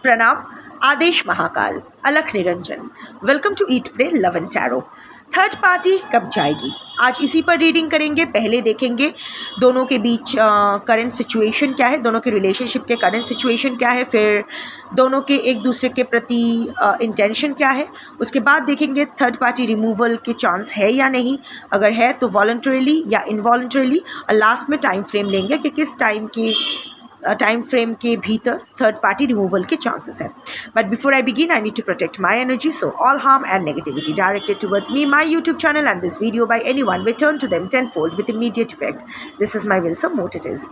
प्रणाम, आदेश महाकाल, अलख निरंजन। Welcome to eat pray love and tarot. Third party कब जाएगी, आज इसी पर रीडिंग करेंगे। पहले देखेंगे दोनों के बीच करंट सिचुएशन क्या है, दोनों के रिलेशनशिप के करंट सिचुएशन क्या है, फिर दोनों के एक दूसरे के प्रति इंटेंशन क्या है। उसके बाद देखेंगे थर्ड पार्टी रिमूवल के चांस है या नहीं, अगर है तो वॉलंटरीली या इनवॉलंटरीली, और लास्ट में टाइम फ्रेम लेंगे कि किस टाइम फ्रेम के भीतर थर्ड पार्टी रिमूवल के चांसेस है। But before I begin I need to protect my energy, so all harm and negativity directed towards me, my YouTube channel and this video by anyone return to them tenfold with immediate effect. This is my will, so mote it is.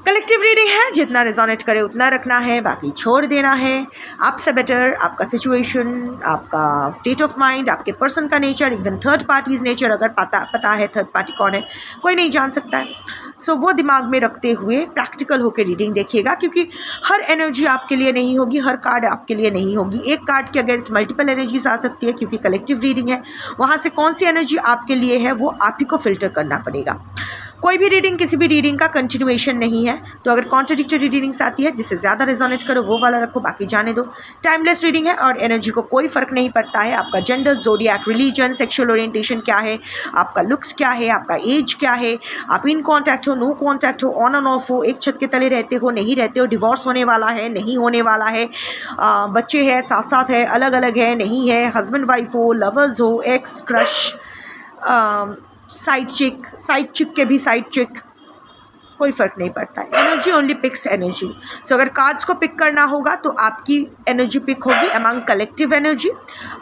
Collective reading है, जितना resonate करे उतना रखना है, बाकी छोड़ देना है। आपसे बेटर आपका सिचुएशन, आपका स्टेट ऑफ माइंड, आपके पर्सन का nature, even third parties nature अगर पता है थर्ड पार्टी कौन है, कोई नहीं जान सकता है। सो वो दिमाग में रखते हुए प्रैक्टिकल होकर रीडिंग देखिएगा, क्योंकि हर एनर्जी आपके लिए नहीं होगी, हर कार्ड आपके लिए नहीं होगी। एक कार्ड के अगेंस्ट मल्टीपल एनर्जीज आ सकती है, क्योंकि कलेक्टिव रीडिंग है। वहाँ से कौन सी एनर्जी आपके लिए है वो आप ही को फिल्टर करना पड़ेगा। कोई भी रीडिंग किसी भी रीडिंग का कंटिन्यूएशन नहीं है, तो अगर कॉन्ट्रडिक्टरी रीडिंग्स आती है जिससे ज़्यादा रेजोनेट करो वो वाला रखो, बाकी जाने दो। टाइमलेस रीडिंग है और एनर्जी को कोई फ़र्क नहीं पड़ता है। आपका gender, zodiac, religion, sexual orientation क्या है, आपका लुक्स क्या है, आपका एज क्या है, आप इन कॉन्टैक्ट हो, नो कॉन्टैक्ट हो, ऑन एंड ऑफ हो, एक छत के तले रहते हो, नहीं रहते हो, डिवोर्स होने वाला है, नहीं होने वाला है, बच्चे हैं, साथ साथ है, अलग अलग है, नहीं है, हस्बैंड वाइफ हो, लवर्स हो, एक्स, क्रश, साइड चिक के भी साइड चिक, कोई फ़र्क नहीं पड़ता है। Energy only picks energy. So अगर कार्ड्स को पिक करना होगा तो आपकी एनर्जी पिक होगी अमंग कलेक्टिव एनर्जी।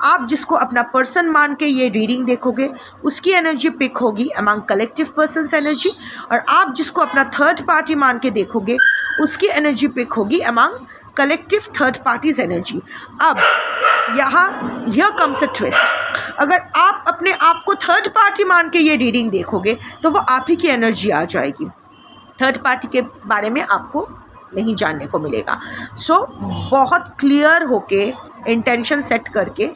आप जिसको अपना पर्सन मान के ये रीडिंग देखोगे उसकी एनर्जी पिक होगी अमंग कलेक्टिव पर्सन्स एनर्जी, और आप जिसको अपना थर्ड पार्टी मान के देखोगे उसकी एनर्जी पिक होगी among collective third parties energy. अब यहाँ हियर कम्स अ ट्विस्ट। अगर आप अपने आप को थर्ड पार्टी मान के ये रीडिंग देखोगे तो वो आप ही की एनर्जी आ जाएगी, थर्ड पार्टी के बारे में आपको नहीं जानने को मिलेगा। सो बहुत क्लियर होके इंटेंशन सेट करके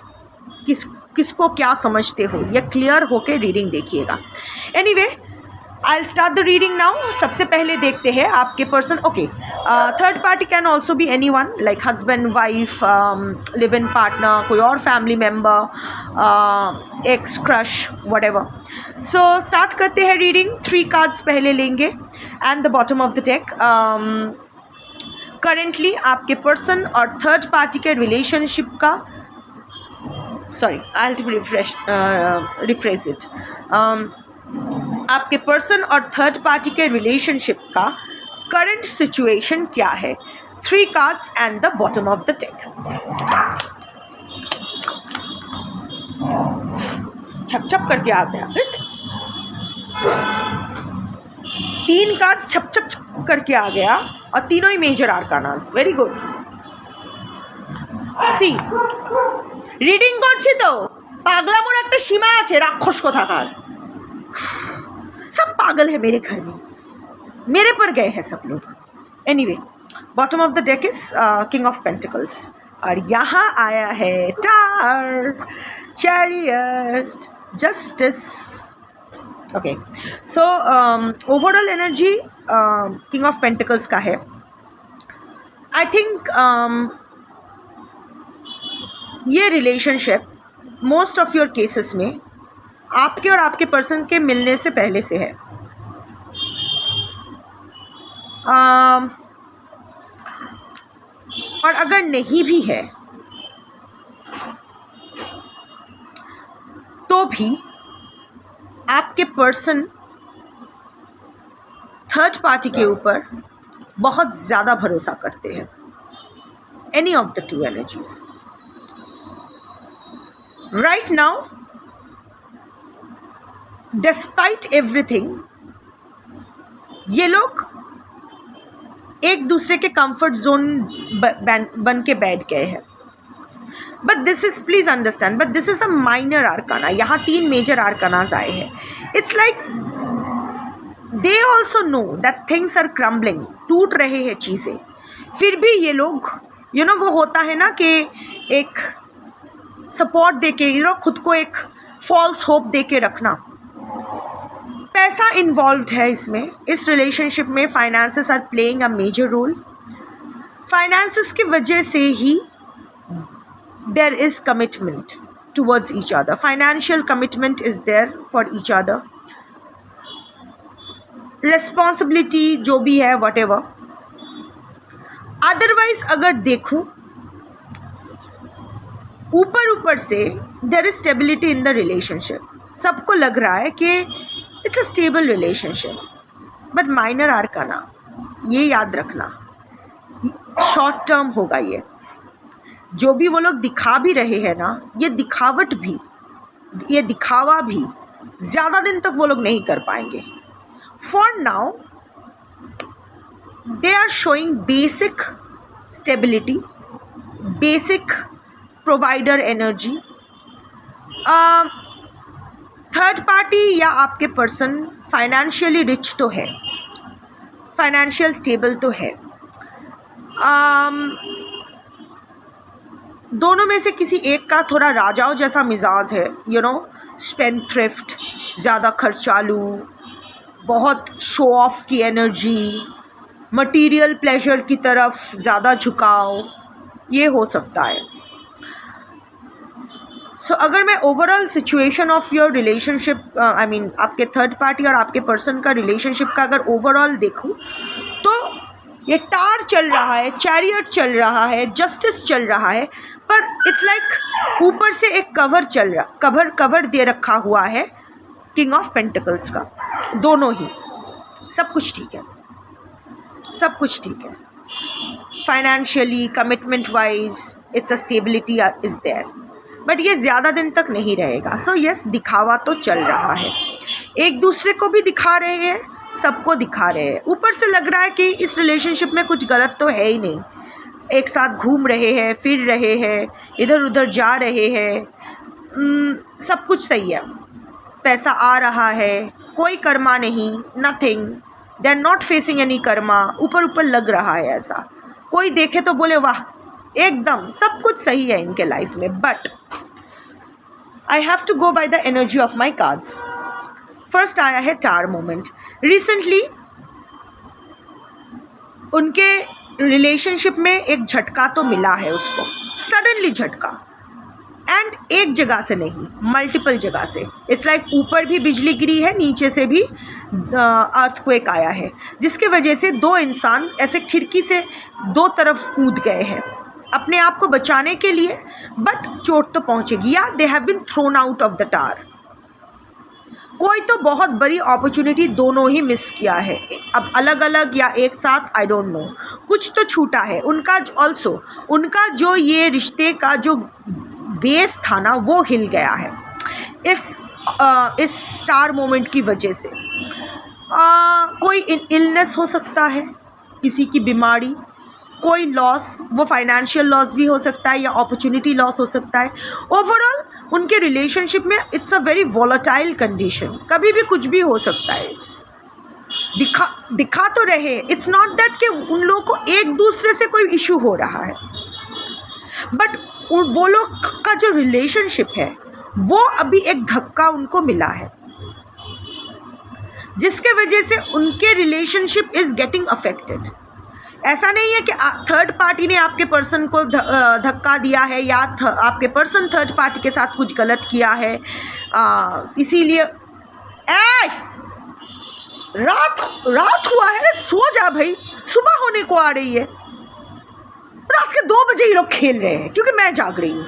किसको क्या समझते हो ये क्लियर होके रीडिंग देखिएगा। Anyway I will start the reading now. सबसे पहले देखते हैं आपके person. Okay, third party can also be any one, like husband, wife, live in partner, कोई और family member, ex, crush, whatever. So start करते हैं रीडिंग। 3 कार्ड्स पहले लेंगे and the bottom of the deck. Currently आपके person और third party के relationship का, sorry I have to refresh it, आपके पर्सन और थर्ड पार्टी के रिलेशनशिप का करंट सिचुएशन क्या है। 3 cards and the bottom of the deck. छप छप करके आ गया। 3 कार्ड्स छप छप छप करके आ गया और तीनों ही major arcanas. Very good. See reading করছি তো, পাগলামোর একটা সীমা আছে, রাক্ষস কোথাকার। सब पागल है मेरे घर में, मेरे पर गए हैं सब लोग। Anyway, bottom of the deck is king of pentacles, और यहाँ आया है टार, chariot, justice. Okay, so overall energy king of pentacles का है। आई थिंक ये relationship most of your cases में आपके और आपके पर्सन के मिलने से पहले से है। और अगर नहीं भी है तो भी आपके पर्सन थर्ड पार्टी के ऊपर बहुत ज़्यादा भरोसा करते हैं। Any of the 2 energies right now, despite everything, ये लोग एक दूसरे के कंफर्ट जोन बन के बैठ गए हैं। But this is, please understand, but this is a minor arcana. यहाँ 3 मेजर आर्कानाज आए हैं। It's like they also know that things are crumbling, टूट रहे हैं चीज़ें, फिर भी ये लोग वो होता है ना कि एक सपोर्ट दे के, खुद को एक फॉल्स होप दे के रखना। पैसा इन्वॉल्व्ड है इसमें, इस रिलेशनशिप में finances are playing a major role. Finances की वजह से ही there is commitment towards each other, financial commitment is there for each other, responsibility जो भी है वट एवर। अदरवाइज अगर देखूं ऊपर ऊपर से there is stability in the relationship, सबको लग रहा है कि it's a stable relationship, but minor arcana, ये याद रखना शॉर्ट टर्म होगा। ये जो भी वो लोग दिखा भी रहे हैं ना, ये दिखावट भी, ये दिखावा भी ज़्यादा दिन तक वो लोग नहीं कर पाएंगे। For now they are showing basic stability, basic provider energy। Third party या आपके पर्सन फाइनेंशियली रिच तो है, फाइनेंशियल स्टेबल तो है। दोनों में से किसी एक का थोड़ा राजाओं जैसा मिजाज है, यू नो, स्पेंड थ्रिफ्ट, ज़्यादा खर्चालू, बहुत शो ऑफ की एनर्जी, मटीरियल प्लेजर की तरफ ज़्यादा झुकाव, ये हो सकता है। सो अगर मैं overall situation of your relationship, I mean आपके थर्ड पार्टी और आपके पर्सन का रिलेशनशिप का अगर ओवरऑल देखूं तो ये टार चल रहा है, चैरियट चल रहा है, जस्टिस चल रहा है, पर इट्स लाइक ऊपर से एक कवर चल रहा, कवर दे रखा हुआ है किंग ऑफ पेंटिकल्स का। दोनों ही, सब कुछ ठीक है, सब कुछ ठीक है। Financially, commitment wise it's a stability is there, but ये ज़्यादा दिन तक नहीं रहेगा। सो यस, दिखावा तो चल रहा है, एक दूसरे को भी दिखा रहे हैं, सबको दिखा रहे हैं। ऊपर से लग रहा है कि इस रिलेशनशिप में कुछ गलत तो है ही नहीं, एक साथ घूम रहे हैं, फिर रहे हैं, इधर उधर जा रहे हैं, सब कुछ सही है, पैसा आ रहा है, कोई कर्मा नहीं, nothing, they are not facing any karma. ऊपर ऊपर लग रहा है ऐसा, कोई देखे तो बोले वाह, एकदम सब कुछ सही है इनके लाइफ में। But I have to go by the energy of my cards. First आया है टार मोमेंट। रिसेंटली उनके रिलेशनशिप में एक झटका तो मिला है उसको, सडनली झटका, एंड एक जगह से नहीं, मल्टीपल जगह से। इट्स लाइक ऊपर भी बिजली गिरी है, नीचे से भी अर्थक्वेक आया है, जिसके वजह से दो इंसान ऐसे खिड़की से दो तरफ कूद गए हैं अपने आप को बचाने के लिए, बट चोट तो पहुंचेगी, या they have been thrown out of the tower. कोई तो बहुत बड़ी अपॉर्चुनिटी दोनों ही मिस किया है, अब अलग अलग या एक साथ, आई डोंट नो, कुछ तो छूटा है उनका। ऑल्सो उनका जो ये रिश्ते का जो बेस था ना, वो हिल गया है इस स्टार मोमेंट की वजह से। कोई इलनेस हो सकता है, किसी की बीमारी, कोई लॉस, वो फाइनेंशियल लॉस भी हो सकता है या अपॉर्चुनिटी लॉस हो सकता है। ओवरऑल उनके रिलेशनशिप में it's a very volatile condition, कभी भी कुछ भी हो सकता है। दिखा तो रहे, इट्स नॉट दैट कि उन लोगों को एक दूसरे से कोई इशू हो रहा है, बट वो लोग का जो रिलेशनशिप है वो अभी एक धक्का उनको मिला है, जिसके वजह से उनके रिलेशनशिप इज़ गेटिंग अफेक्टेड। ऐसा नहीं है कि थर्ड पार्टी ने आपके पर्सन को धक्का दिया है या आपके पर्सन थर्ड पार्टी के साथ कुछ गलत किया है, इसीलिए रात हुआ है, सो जा भाई, सुबह होने को आ रही है, रात के 2 बजे ये लोग खेल रहे हैं क्योंकि मैं जाग रही हूँ,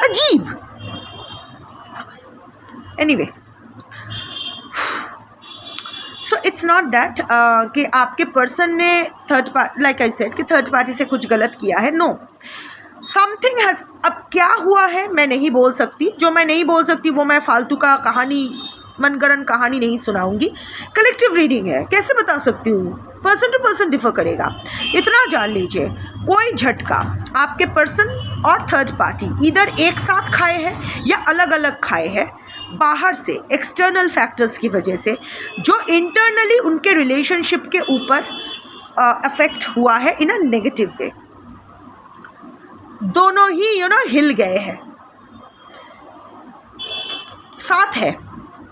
अजीब। Anyway, so it's not that कि आपके पर्सन ने third party, like I said, कि थर्ड पार्टी से कुछ गलत किया है। नो, समथिंग हैज़, अब क्या हुआ है मैं नहीं बोल सकती, जो मैं नहीं बोल सकती वो मैं फालतू का कहानी, मनगढ़ंत कहानी नहीं सुनाऊंगी। कलेक्टिव रीडिंग है, कैसे बता सकती हूँ, पर्सन टू पर्सन डिफर करेगा। इतना जान लीजिए, कोई झटका आपके पर्सन और थर्ड पार्टी इधर एक साथ खाए हैं या अलग अलग खाए हैं, बाहर से एक्सटर्नल फैक्टर्स की वजह से, जो इंटरनली उनके रिलेशनशिप के ऊपर अफेक्ट हुआ है इन अ नेगेटिव वे। दोनों ही हिल गए हैं, साथ है,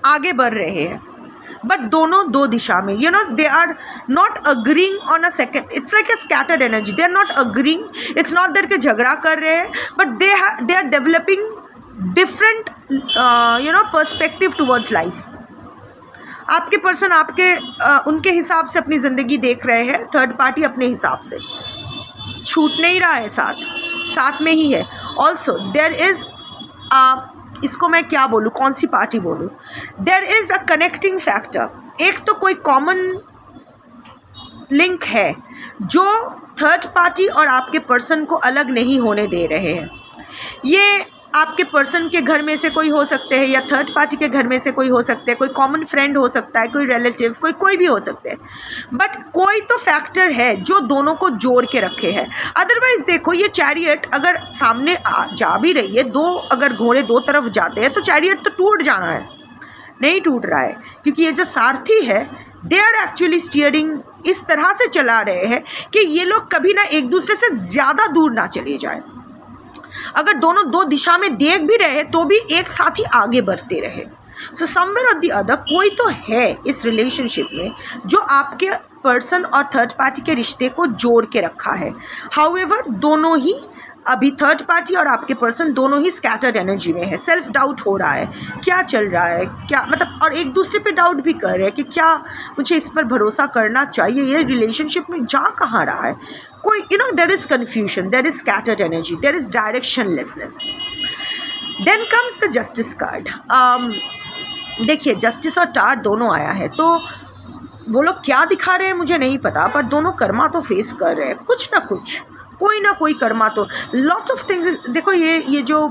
आगे बढ़ रहे हैं, बट दोनों दो दिशा में, you know, they are not agreeing on a second, it's like a scattered energy, they are not agreeing, it's not that कि झगड़ा कर रहे हैं, but they are developing different you know perspective towards life. आपके person आपके उनके हिसाब से अपनी ज़िंदगी देख रहे हैं, थर्ड पार्टी अपने हिसाब से, छूट नहीं रहा है, साथ में ही है। ऑल्सो देयर इज़ इसको मैं क्या बोलूँ, कौन सी पार्टी बोलूँ, there is a connecting factor. एक तो कोई कॉमन लिंक है जो थर्ड पार्टी और आपके पर्सन को अलग नहीं होने दे रहे हैं। ये आपके पर्सन के घर में से कोई हो सकते हैं या थर्ड पार्टी के घर में से कोई हो सकते हैं, कोई कॉमन फ्रेंड हो सकता है, कोई रिलेटिव, कोई भी हो सकते हैं, बट कोई तो फैक्टर है जो दोनों को जोड़ के रखे हैं। अदरवाइज देखो, ये चैरियट अगर सामने जा भी रही है, दो अगर घोड़े दो तरफ जाते हैं तो चैरियट तो टूट जाना है, नहीं टूट रहा है, क्योंकि ये जो सारथी है दे आर एक्चुअली स्टीयरिंग, इस तरह से चला रहे हैं कि ये लोग कभी ना एक दूसरे से ज़्यादा दूर ना चले जाए। अगर दोनों दो दिशा में देख भी रहे तो भी एक साथ ही आगे बढ़ते रहे। सो समवेयर और द अदर कोई तो है इस रिलेशनशिप में जो आपके पर्सन और थर्ड पार्टी के रिश्ते को जोड़ के रखा है। हाउएवर दोनों ही अभी थर्ड पार्टी और आपके पर्सन दोनों ही स्कैटर्ड एनर्जी में है, सेल्फ डाउट हो रहा है, क्या चल रहा है, क्या मतलब, और एक दूसरे पे डाउट भी कर रहे हैं कि क्या मुझे इस पर भरोसा करना चाहिए, ये रिलेशनशिप में जा कहाँ रहा है, कोई, you know, there is confusion, there is scattered energy, there is directionlessness. Then comes the justice card. देखिए, जस्टिस और टार दोनों आया है, तो वो लोग क्या दिखा रहे हैं मुझे नहीं पता, पर दोनों कर्मा तो फेस कर रहे हैं, कुछ ना कुछ, कोई ना कोई कर्मा तो, लॉट्स ऑफ थिंग्स। देखो, ये जो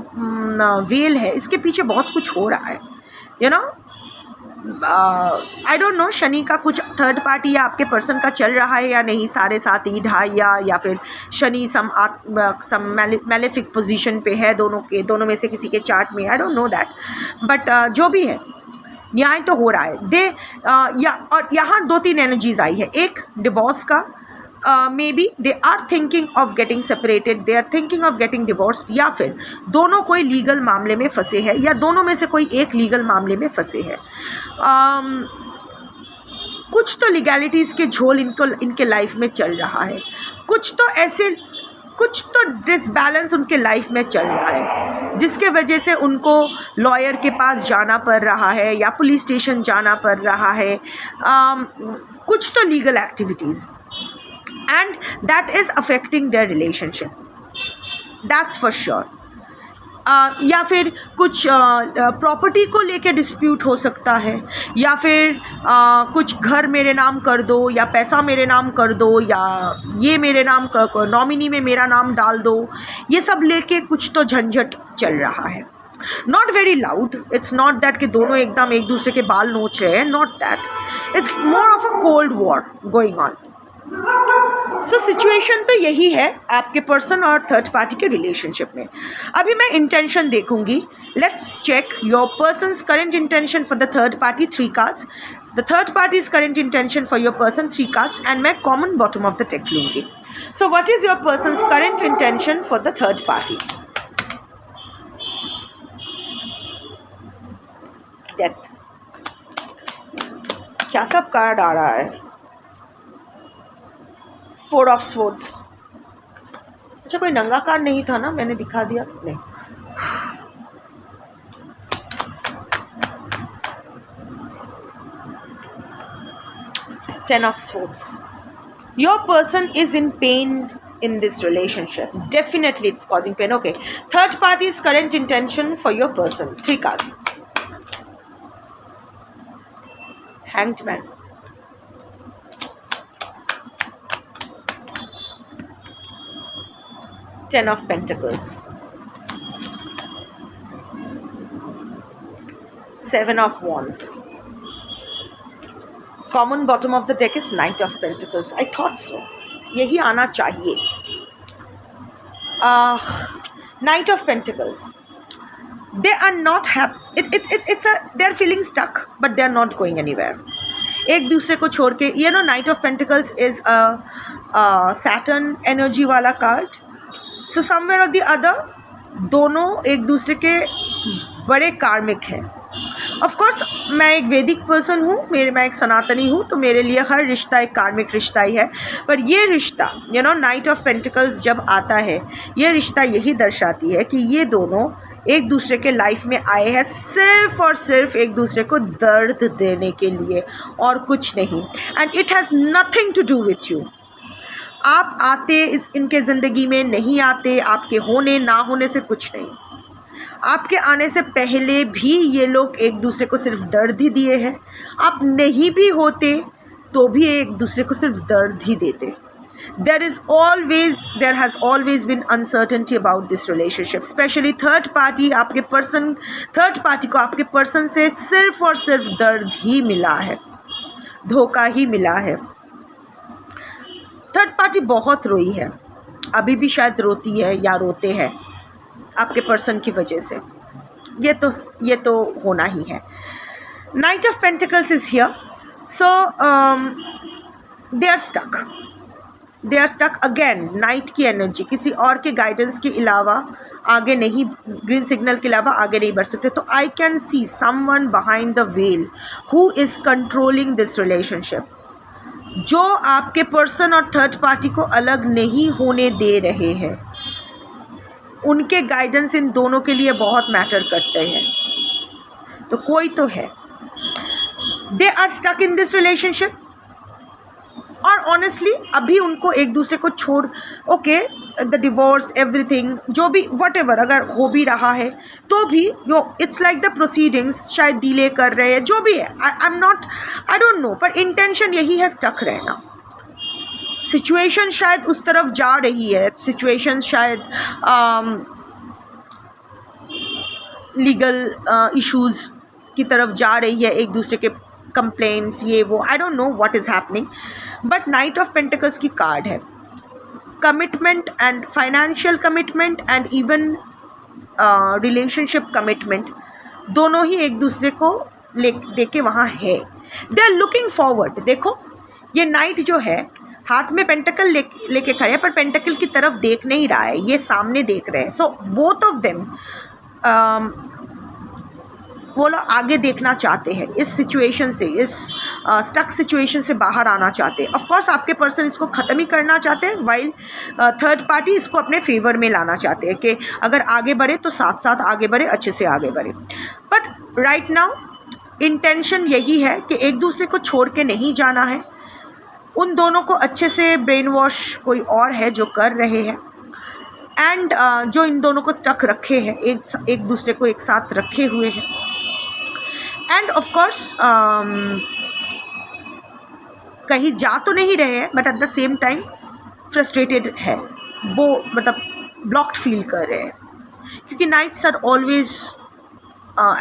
वेल है, इसके पीछे बहुत कुछ हो रहा है, you know. I don't no Shani का कुछ थर्ड पार्टी या आपके पर्सन का चल रहा है या नहीं, सारे साथ ईद या फिर शनि सम मैलेफिक पोजीशन पे है, दोनों में से किसी के चार्ट में, आई डोंट नो दैट, बट जो भी है न्याय तो हो रहा है। और यहाँ 2-3 एनर्जीज आई है। एक डिवोर्स का, maybe they are thinking of getting separated, they are thinking of getting divorced, या फिर दोनों कोई लीगल मामले में फंसे हैं, या दोनों में से कोई एक लीगल मामले में फंसे हैं। कुछ तो लीगैलिटीज़ के झोल इनके लाइफ में चल रहा है, कुछ तो डिसबैलेंस उनके लाइफ में चल रहा है, जिसके वजह से उनको लॉयर के पास जाना पड़ रहा है या पुलिस स्टेशन जाना पड़ रहा है, कुछ तो legal activities, and that is affecting their relationship, that's for sure। या फिर कुछ प्रॉपर्टी को लेके डिस्प्यूट हो सकता है, या फिर कुछ घर मेरे नाम कर दो, या पैसा मेरे नाम कर दो, या ये मेरे नाम नॉमिनी में मेरा नाम डाल दो, ये सब लेके कुछ तो झंझट चल रहा है। Not very loud, it's not that कि दोनों एकदम एक दूसरे के बाल नोच रहे हैं, not that, it's more of a cold war going on. So situation तो यही है आपके पर्सन और थर्ड पार्टी के रिलेशनशिप में। अभी मैं इंटेंशन देखूंगी। Let's check your person's current intention for the third party, 3 cards. The third party's current intention for your person, 3 cards, and मैं common bottom of the deck लूँगी। So what is your person's current intention for the third party? Death. क्या सब card आ रहा है? 4 of swords. अच्छा, कोई नंगा कार्ड नहीं था ना, मैंने दिखा दिया, नहीं। Ten of Swords. Your person is in pain in this relationship. Definitely it's causing pain. Okay. Third party's current intention for your person. 3 cards. Hanged Man. Ten of Pentacles. 7 of Wands. Common bottom of the deck is Knight of Pentacles. I thought so. यही आना चाहिए. Knight of Pentacles. They are not happy. They are feeling stuck, but they are not going anywhere. एक दूसरे को छोड़ के, you know, Knight of Pentacles is a Saturn energy वाला card. So somewhere or the other, दोनों एक दूसरे के बड़े कार्मिक हैं, ऑफ कोर्स मैं एक वैदिक पर्सन हूँ, मैं एक सनातनी हूँ, तो मेरे लिए हर रिश्ता एक कार्मिक रिश्ता ही है। पर ये रिश्ता नाइट ऑफ पेंटिकल्स जब आता है, ये रिश्ता यही दर्शाती है कि ये दोनों एक दूसरे के लाइफ में आए हैं सिर्फ़ और सिर्फ एक दूसरे को दर्द देने के लिए, और कुछ नहीं। And it has nothing to do with you. आप आते इनके ज़िंदगी में, नहीं आते, आपके होने ना होने से कुछ नहीं। आपके आने से पहले भी ये लोग एक दूसरे को सिर्फ दर्द ही दिए हैं। आप नहीं भी होते तो भी एक दूसरे को सिर्फ दर्द ही देते। there has always been uncertainty about this relationship, especially third party को आपके पर्सन से सिर्फ और सिर्फ दर्द ही मिला है, धोखा ही मिला है। थर्ड पार्टी बहुत रोई है, अभी भी शायद रोती है या रोते हैं आपके पर्सन की वजह से। ये तो होना ही है। Knight of pentacles is here, so they are stuck again. Knight की एनर्जी, किसी और के गाइडेंस के अलावा आगे नहीं, ग्रीन सिग्नल के अलावा आगे नहीं बढ़ सकते। तो I can see someone behind the well who is controlling this relationship, जो आपके पर्सन और थर्ड पार्टी को अलग नहीं होने दे रहे हैं। उनके गाइडेंस इन दोनों के लिए बहुत मैटर करते हैं। तो कोई तो है, they are stuck in this relationship, और ऑनेस्टली अभी उनको एक दूसरे को छोड़, ओके द डिवोर्स एवरीथिंग जो भी व्हाटएवर अगर हो भी रहा है तो भी इट्स लाइक द प्रोसीडिंग्स शायद डिले कर रहे हैं, जो भी है। आई डोंट नो, पर इंटेंशन यही है स्टक रहना। सिचुएशन शायद उस तरफ जा रही है, सिचुएशन शायद लीगल इश्यूज़ की तरफ जा रही है, एक दूसरे के कंप्लेंट्स ये वो, I don't know what is happening. But knight of pentacles की कार्ड है commitment, and financial commitment and even relationship commitment, दोनों ही एक दूसरे को देके वहाँ है। They are looking forward. देखो ये नाइट जो है हाथ में पेंटिकल लेके खड़े हैं, पर पेंटिकल की तरफ देख नहीं रहा है, ये सामने देख रहे हैं। सो बोथ ऑफ देम वो लोग आगे देखना चाहते हैं, इस सिचुएशन से, इस स्टक सिचुएशन से बाहर आना चाहते हैं। ऑफ कोर्स आपके पर्सन इसको ख़त्म ही करना चाहते हैं, वाइल थर्ड पार्टी इसको अपने फेवर में लाना चाहते हैं कि अगर आगे बढ़े तो साथ साथ आगे बढ़े, अच्छे से आगे बढ़े। बट राइट नाउ इंटेंशन यही है कि एक दूसरे को छोड़ के नहीं जाना है। उन दोनों को अच्छे से ब्रेन वॉश कोई और है जो कर रहे हैं, एंड जो इन दोनों को स्टक रखे हैं, एक दूसरे को एक साथ रखे हुए हैं। एंड ऑफ कोर्स कहीं जा तो नहीं रहे हैं, but at the same time frustrated है वो, मतलब ब्लॉक्ड फील कर रहे हैं, क्योंकि knights are always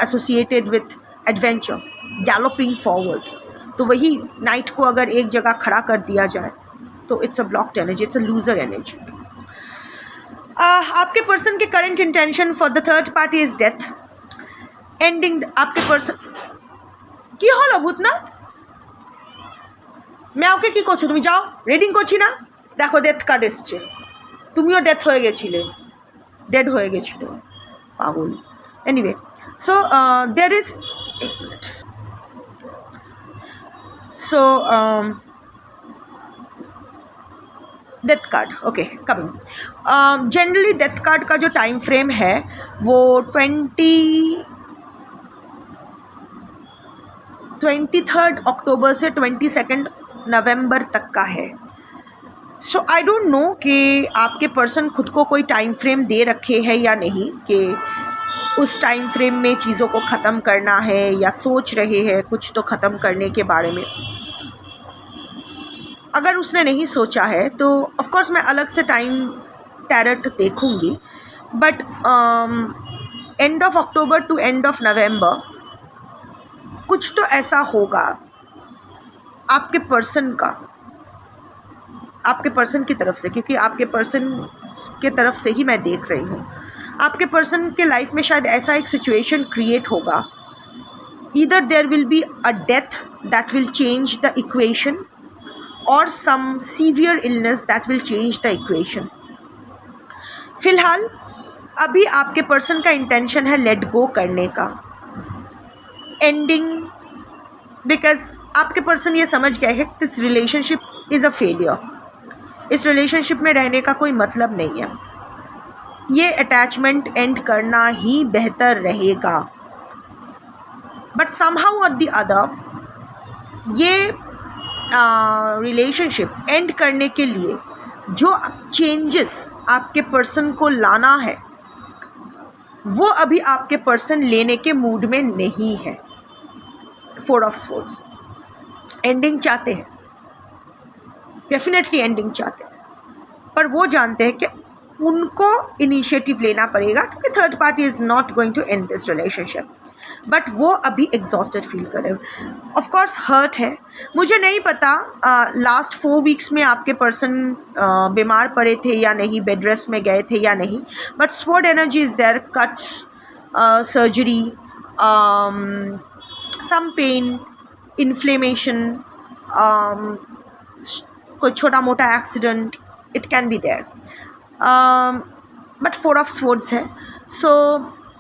associated with adventure, galloping forward. तो वही नाइट को अगर एक जगह खड़ा कर दिया जाए तो it's a blocked energy, it's a loser energy. आपके पर्सन के current intention for the third party is death, ending आपके पर्सन কি হলো ভূতনাথ, ম্যাওকে কি করছো তুমি? যাও রিডিং করছি না, দেখো ডেথ কার্ড এসছে, তুমিও ডেথ হয়ে গেছিলে, ডেড হয়ে গেছিল পাগল। এনিওয়ে, সো দেয়ার ইজ, এক minute, so death card, okay coming. Generally death card का जो टाइम फ्रेम है वो 23 अक्टूबर से 22 नवंबर तक का है। सो आई डोंट नो कि आपके पर्सन खुद को कोई टाइम फ्रेम दे रखे है या नहीं, कि उस टाइम फ्रेम में चीज़ों को ख़त्म करना है, या सोच रहे हैं कुछ तो ख़त्म करने के बारे में। अगर उसने नहीं सोचा है तो ऑफ कोर्स मैं अलग से टाइम टैरेट देखूंगी, but end of October to end of November कुछ तो ऐसा होगा आपके पर्सन का, आपके पर्सन की तरफ से, क्योंकि आपके पर्सन के तरफ से ही मैं देख रही हूँ। आपके पर्सन के लाइफ में शायद ऐसा एक सिचुएशन क्रिएट होगा, either there will be a death that will change the equation, और some severe illness that will change the equation. फ़िलहाल अभी आपके पर्सन का इंटेंशन है लेट गो करने का, एंडिंग, बिकॉज आपके पर्सन ये समझ गए है this relationship is a failure, इस रिलेशनशिप में रहने का कोई मतलब नहीं है, ये अटैचमेंट एंड करना ही बेहतर रहेगा। बट समहाउ और द अदर ये रिलेशनशिप एंड करने के लिए जो चेंजेस आपके पर्सन को लाना है वो अभी आपके पर्सन लेने के मूड में नहीं है। 4 ऑफ स्वॉर्ड्स, एंडिंग चाहते हैं, डेफिनेटली एंडिंग चाहते हैं, पर वो जानते हैं कि उनको इनिशिएटिव लेना पड़ेगा क्योंकि third party is not going to end this relationship, but वो अभी एग्जॉस्टेड फील कर रहे हैं। ऑफ कोर्स हर्ट है। मुझे नहीं पता लास्ट 4 वीक्स में आपके पर्सन बीमार पड़े थे या नहीं, बेड रेस्ट में गए थे या नहीं, but sword energy is there, cuts, surgery, some pain, inflammation, कोई छोटा मोटा accident, it can be there, but 4 of swords है। सो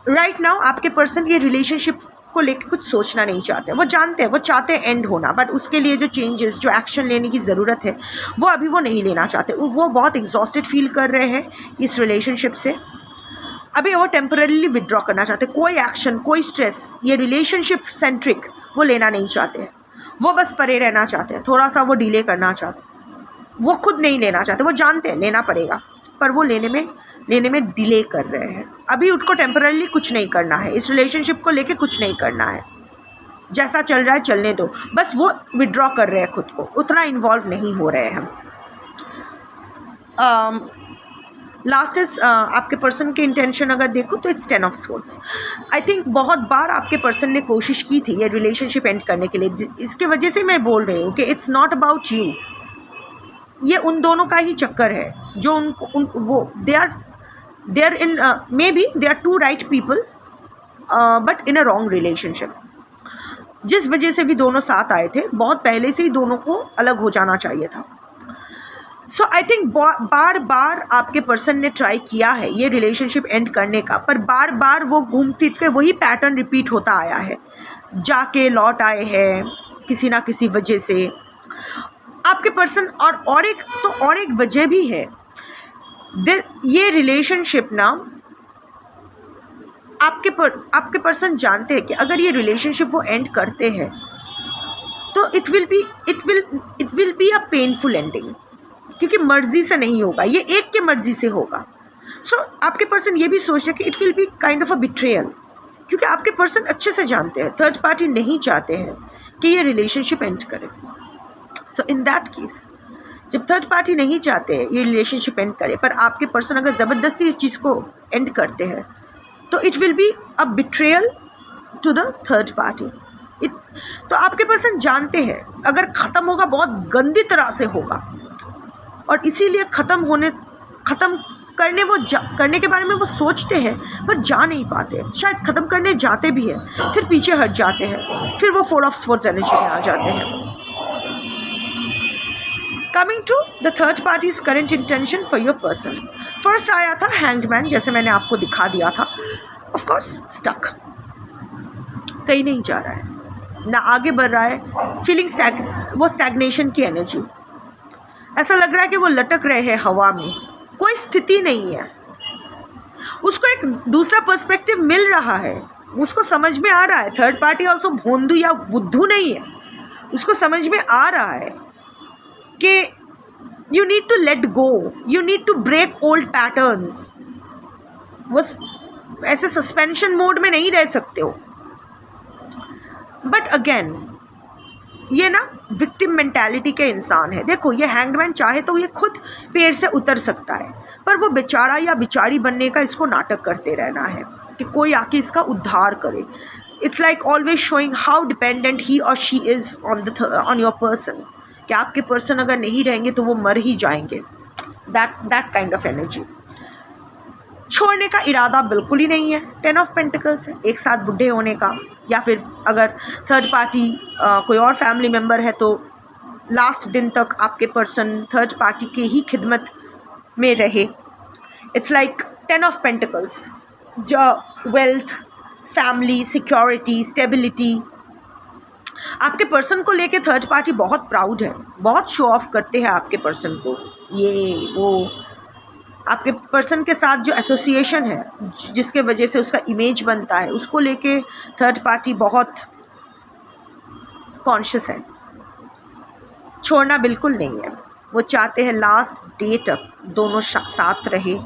राइट नाउ आपके पर्सन ये रिलेशनशिप को लेकर कुछ सोचना नहीं चाहते, वो जानते हैं, वो चाहते हैं एंड होना, बट उसके लिए जो चेंजेस, जो एक्शन लेने की ज़रूरत है वो अभी वो नहीं लेना चाहते। वो बहुत एग्जॉस्टेड फील कर रहे हैं इस रिलेशनशिप से, अभी वो टेम्पररीली विड्रॉ करना चाहते, कोई एक्शन, कोई स्ट्रेस, ये रिलेशनशिप सेंट्रिक वो लेना नहीं चाहते हैं, वो बस परे रहना चाहते हैं, थोड़ा सा वो डिले करना चाहते हैं, वो खुद नहीं लेना चाहते, वो जानते हैं लेना पड़ेगा पर वो लेने में डिले कर रहे हैं। अभी उनको टेम्पररीली कुछ नहीं करना है, इस रिलेशनशिप को लेके कुछ नहीं करना है, जैसा चल रहा है चलने दो, बस वो विड्रॉ कर रहे हैं खुद को, उतना इन्वॉल्व नहीं हो रहे हैं हम। लास्ट इज आपके पर्सन के इंटेंशन अगर देखो तो it's 10 of swords. I think बहुत बार आपके पर्सन ने कोशिश की थी ये रिलेशनशिप एंड करने के लिए, इसके वजह से मैं बोल रही हूँ कि इट्स नॉट अबाउट यू, ये उन दोनों का ही चक्कर है जो वो they are in maybe they are 2 right people but in a wrong relationship, जिस वजह से भी दोनों साथ आए थे, बहुत पहले से ही दोनों को अलग हो जाना चाहिए था। सो आई थिंक बार बार आपके पर्सन ने ट्राई किया है ये रिलेशनशिप एंड करने का, पर बार बार वो घूम फिर के वही पैटर्न रिपीट होता आया है, जाके लौट आए हैं किसी ना किसी वजह से आपके पर्सन। और एक वजह भी है, ये रिलेशनशिप ना आपके पर्सन जानते हैं कि अगर ये रिलेशनशिप वो एंड करते हैं तो it will be a painful ending, क्योंकि मर्जी से नहीं होगा, ये एक के मर्जी से होगा। सो आपके पर्सन ये भी सोच रहे कि it will be kind of a betrayal, क्योंकि आपके पर्सन अच्छे से जानते हैं थर्ड पार्टी नहीं चाहते हैं कि ये रिलेशनशिप एंड करे। सो इन दैट केस जब थर्ड पार्टी नहीं चाहते ये रिलेशनशिप एंड करे, पर आपके पर्सन अगर ज़बरदस्ती इस चीज़ को एंड करते हैं तो it will be a betrayal to the third party. तो आपके पर्सन जानते हैं अगर ख़त्म होगा बहुत गंदी तरह से होगा, और इसीलिए ख़त्म करने के बारे में वो सोचते हैं पर जा नहीं पाते, शायद ख़त्म करने जाते भी हैं फिर पीछे हट जाते हैं, फिर वो 4 ऑफ स्वॉर्ड्स एनर्जी में आ जाते हैं। Coming to the third party's current intention for your person, first आया था हैंग्ड मैन, जैसे मैंने आपको दिखा दिया था। ऑफ कोर्स स्टक, कहीं नहीं जा रहा है, ना आगे बढ़ रहा है, फीलिंग स्टैग्नेशन की एनर्जी, ऐसा लग रहा है कि वो लटक रहे हैं हवा में, कोई स्थिति नहीं है। उसको एक दूसरा पर्सपेक्टिव मिल रहा है, उसको समझ में आ रहा है थर्ड पार्टी ऑल्सो भोंदू या बुद्धू नहीं है, उसको समझ में आ रहा है कि you need to let go, you need to break old patterns. वो ऐसे सस्पेंशन मोड में नहीं रह सकते हो। बट अगेन ये ना विक्टिम मेंटालिटी के इंसान है। देखो ये हैंगमैन चाहे तो ये खुद पेड़ से उतर सकता है, पर वो बेचारा या बेचारी बनने का इसको नाटक करते रहना है कि कोई आके इसका उद्धार करे। It's like always showing how dependent he और she is on your person, कि आपके पर्सन अगर नहीं रहेंगे तो वो मर ही जाएंगे। That kind of energy. छोड़ने का इरादा बिल्कुल ही नहीं है। 10 ऑफ पेंटिकल्स है, एक साथ बुढ़े होने का, या फिर अगर थर्ड पार्टी कोई और फैमिली मेम्बर है तो लास्ट दिन तक आपके पर्सन थर्ड पार्टी के ही खिदमत में रहे। इट्स लाइक 10 ऑफ पेंटिकल्स, जो वेल्थ, फैमिली, सिक्योरिटी, स्टेबिलिटी। आपके पर्सन को लेके थर्ड पार्टी बहुत प्राउड है, बहुत शो ऑफ करते हैं आपके पर्सन को। ये वो आपके पर्सन के साथ जो एसोसिएशन है, जिसके वजह से उसका इमेज बनता है, उसको लेके थर्ड पार्टी बहुत कॉन्शियस है। छोड़ना बिल्कुल नहीं है। वो चाहते हैं लास्ट डे तक दोनों साथ रहे।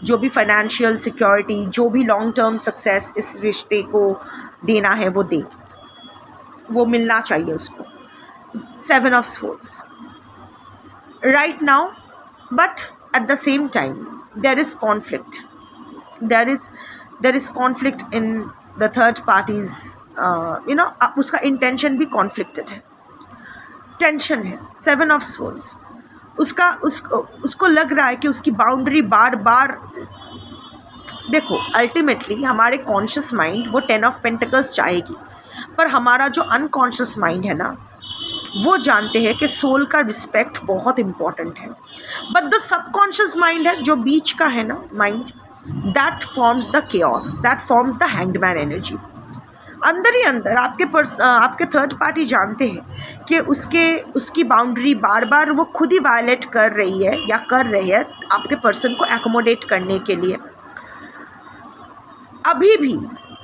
जो भी फाइनेंशियल सिक्योरिटी, जो भी लॉन्ग टर्म सक्सेस इस रिश्ते को देना है वो दे, वो मिलना चाहिए उसको। 7 of swords right now, but at the same time there is conflict. There is conflict in the third party's उसका intention भी conflicted है, tension है। 7 of swords उसको लग रहा है कि उसकी बाउंड्री बार बार, देखो अल्टीमेटली हमारे कॉन्शियस माइंड वो 10 ऑफ पेंटिकल्स चाहेगी, पर हमारा जो अनकॉन्शियस माइंड है ना, वो जानते हैं कि सोल का रिस्पेक्ट बहुत इम्पॉर्टेंट है। बट द सबकॉन्शियस माइंड है जो बीच का है ना mind, that forms the chaos, that forms the hangman energy. अंदर ही अंदर आपके थर्ड पार्टी जानते हैं कि उसकी बाउंड्री बार बार वो खुद ही वायलेट कर रही है या कर रही है आपके पर्सन को एकोमोडेट करने के लिए। अभी भी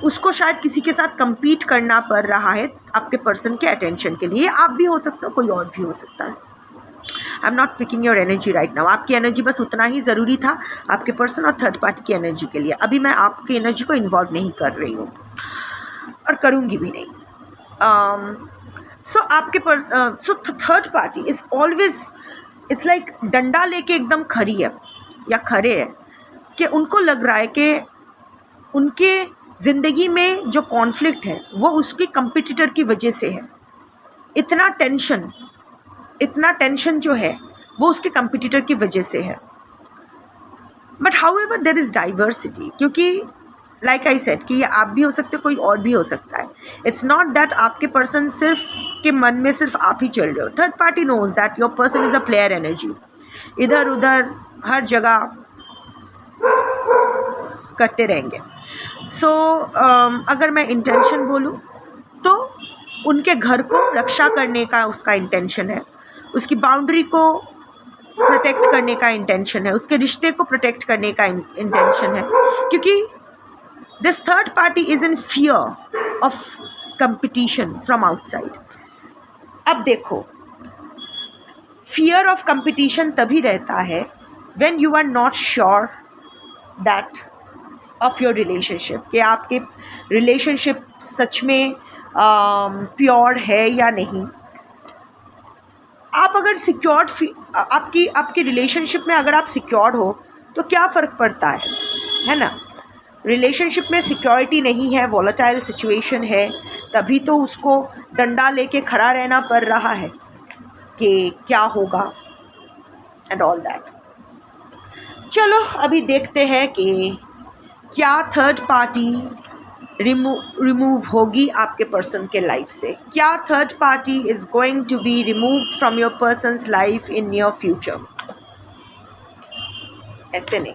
उसको शायद किसी के साथ compete करना पड़ रहा है आपके पर्सन के अटेंशन के लिए। आप भी हो सकते हो, कोई और भी हो सकता है। I am not picking your energy right now. आपकी एनर्जी बस उतना ही ज़रूरी था आपके पर्सन और थर्ड पार्टी की एनर्जी के लिए। अभी मैं आपकी एनर्जी को इन्वॉल्व नहीं कर रही हूँ और करूँगी भी नहीं। So third party is always, it's like डंडा लेके एकदम खड़ी है या खड़े है कि उनको लग रहा है कि उनके ज़िंदगी में जो कॉन्फ्लिक्ट है वो उसके कंपिटिटर की वजह से है। इतना टेंशन जो है वो उसके कंपिटिटर की वजह से है। But however there is diversity, क्योंकि लाइक आई सेड कि ये आप भी हो सकते हो, कोई और भी हो सकता है। इट्स नॉट दैट आपके पर्सन सिर्फ के मन में सिर्फ आप ही चल रहे हो। Third party knows that your person is a player energy, इधर उधर हर जगह करते रहेंगे। अगर मैं इंटेंशन बोलूँ तो उनके घर को रक्षा करने का उसका इंटेंशन है, उसकी बाउंड्री को प्रोटेक्ट करने का इंटेंशन है, उसके रिश्ते को प्रोटेक्ट करने का इंटेंशन है, क्योंकि this third party is in fear of competition from outside. अब देखो, फियर ऑफ कंपटीशन तभी रहता है when you are not sure that of your relationship, कि आपके रिलेशनशिप सच में प्योर है या नहीं। आप अगर सिक्योर्ड, आपकी रिलेशनशिप में अगर आप सिक्योर्ड हो तो क्या फ़र्क पड़ता है ना। रिलेशनशिप में सिक्योरिटी नहीं है, वॉलेटाइल सिचुएशन है, तभी तो उसको डंडा लेके खड़ा रहना पड़ रहा है कि क्या होगा एंड ऑल दैट। चलो अभी देखते हैं कि क्या थर्ड पार्टी रिमूव होगी आपके पर्सन के लाइफ से। क्या third party is going to be removed from your person's life in near future. ऐसे नहीं,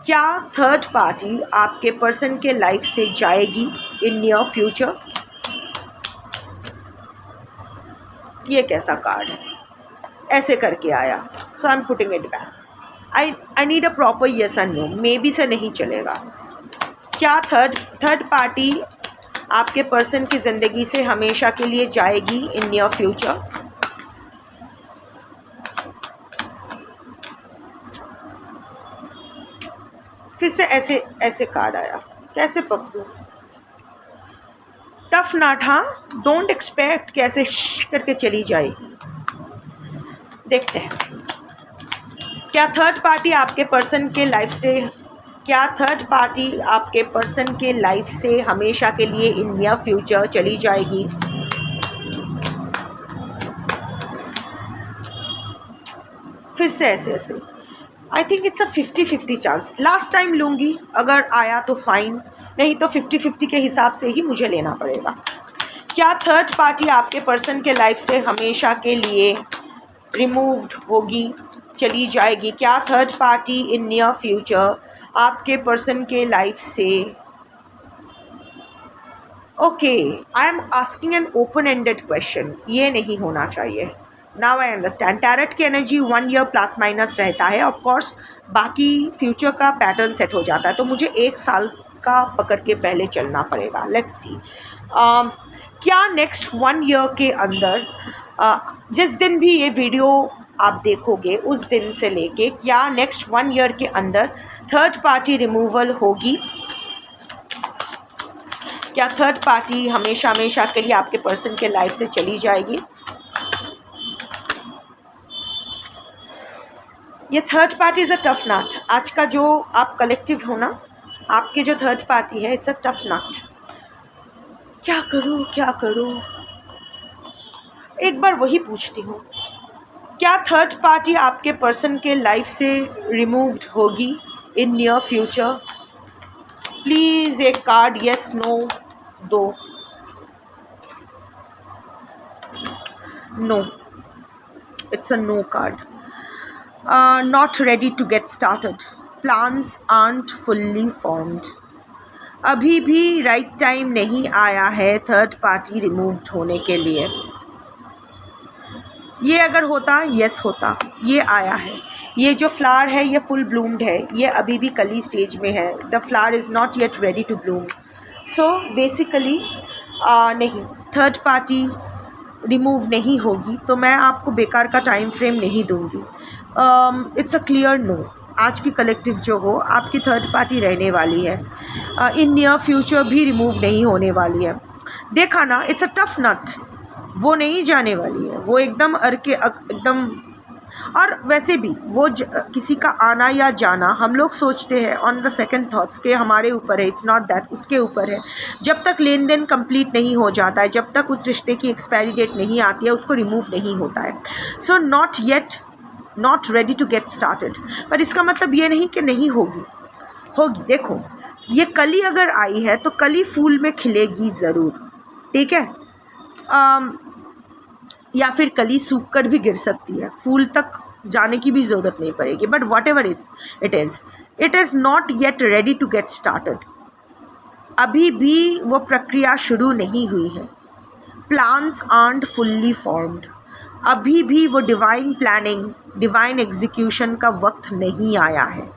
क्या थर्ड पार्टी आपके पर्सन के लाइफ से जाएगी इन नियर फ्यूचर। ये कैसा कार्ड है, ऐसे करके आया। So I am putting it back. I need a proper yes and no. Maybe से नहीं चलेगा। क्या थर्ड पार्टी आपके पर्सन की ज़िंदगी से हमेशा के लिए जाएगी इन नियर फ्यूचर। फिर से ऐसे कार्ड आया, कैसे पकड़ूं। टफ नॉट, हाँ, डोंट एक्सपेक्ट कि ऐसे करके चली जाएगी। देखते हैं क्या थर्ड पार्टी आपके पर्सन के लाइफ से, क्या थर्ड पार्टी आपके पर्सन के लाइफ से हमेशा के लिए इन नियर फ्यूचर चली जाएगी। फिर से ऐसे I think it's a 50-50 chance. Last time लूँगी, अगर आया तो फाइन, नहीं तो 50-50 के हिसाब से ही मुझे लेना पड़ेगा। क्या थर्ड पार्टी आपके पर्सन के लाइफ से हमेशा के लिए रिमूव्ड होगी, चली जाएगी। क्या थर्ड पार्टी इन नियर फ्यूचर आपके पर्सन के लाइफ से okay, I am asking an open ended question, ये नहीं होना चाहिए. Now I understand. टैरट की एनर्जी 1 ईयर प्लस माइनस रहता है. ऑफ कोर्स बाकी फ्यूचर का पैटर्न सेट हो जाता है, तो मुझे 1 साल का पकड़ के पहले चलना पड़ेगा. Let's see. क्या नेक्स्ट 1 ईयर के अंदर जिस दिन भी ये वीडियो आप देखोगे उस दिन से लेके क्या नेक्स्ट 1 ईयर के अंदर थर्ड पार्टी रिमूवल होगी? क्या थर्ड पार्टी हमेशा हमेशा के लिए आपके पर्सन के लाइफ से चली जाएगी? ये third party is a tough nut. आज का जो आप कलेक्टिव हो ना, आपके जो थर्ड पार्टी है, इट्स अ टफ नट. क्या करूँ क्या करूँ? एक बार वही पूछती हूँ, क्या थर्ड पार्टी आपके पर्सन के लाइफ से रिमूव्ड होगी इन नियर फ्यूचर? प्लीज़ एक कार्ड यस नो दो. No, it's a no card. Not ready to get started. Plans aren't fully formed. अभी भी राइट टाइम नहीं आया है थर्ड पार्टी रिमूव्ड होने के लिए. ये अगर होता, यस होता. ये आया है. ये जो फ्लावर है ये फुल ब्लूम्ड है. ये अभी भी कली स्टेज में है. The flower is not yet ready to bloom. So basically नहीं, थर्ड पार्टी रिमूव नहीं होगी, तो मैं आपको बेकार का टाइम फ्रेम नहीं दूंगी. It's a clear no. आज की कलेक्टिव जो हो, आपकी थर्ड पार्टी रहने वाली है. इन नियर फ्यूचर भी रिमूव नहीं होने वाली है. देखा ना, इट्स अ टफ नट. वो नहीं जाने वाली है. वो एकदम एकदम. और वैसे भी वो किसी का आना या जाना हम लोग सोचते हैं ऑन द सेकंड थॉट्स के हमारे ऊपर है. इट्स नॉट दैट, उसके ऊपर है. जब तक लेन देन कंप्लीट नहीं हो जाता है, जब तक उस रिश्ते की एक्सपायरी डेट नहीं आती है, उसको रिमूव नहीं होता है. So not yet, not ready to get started. पर इसका मतलब ये नहीं कि नहीं होगी. होगी. देखो, ये कली अगर आई है तो कली फूल में खिलेगी ज़रूर. ठीक है. या फिर कली सूख कर भी गिर सकती है. फूल तक जाने की भी ज़रूरत नहीं पड़ेगी. But whatever it is not yet ready to get started. अभी भी वो प्रक्रिया शुरू नहीं हुई है. Plans aren't fully formed. अभी भी वो डिवाइन प्लानिंग, डिवाइन एग्जीक्यूशन का वक्त नहीं आया है.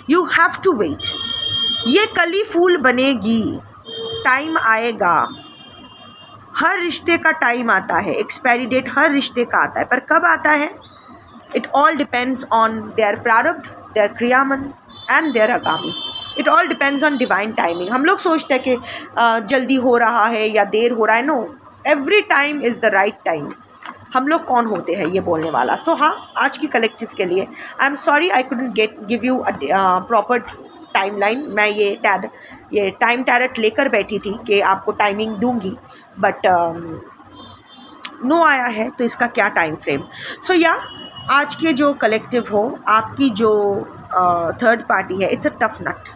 You have to wait. ये कली फूल बनेगी. टाइम आएगा. हर रिश्ते का टाइम आता है. एक्सपायरी डेट हर रिश्ते का आता है, पर कब आता है? It all depends on their प्रारब्ध, देयर क्रियामन एंड देयर आगामी. It all depends on divine timing. हम लोग सोचते हैं कि जल्दी हो रहा है या देर हो रहा है. No, every time is the right time. हम लोग कौन होते हैं ये बोलने वाला. सो हाँ, आज की कलेक्टिव के लिए I am sorry I couldn't give you proper timeline. मैं ये टाइम टैरट लेकर बैठी थी कि आपको टाइमिंग दूंगी, बट नो आया है, तो इसका क्या टाइम फ्रेम. सो या आज के जो कलेक्टिव हो, आपकी जो थर्ड पार्टी है, it's a tough nut.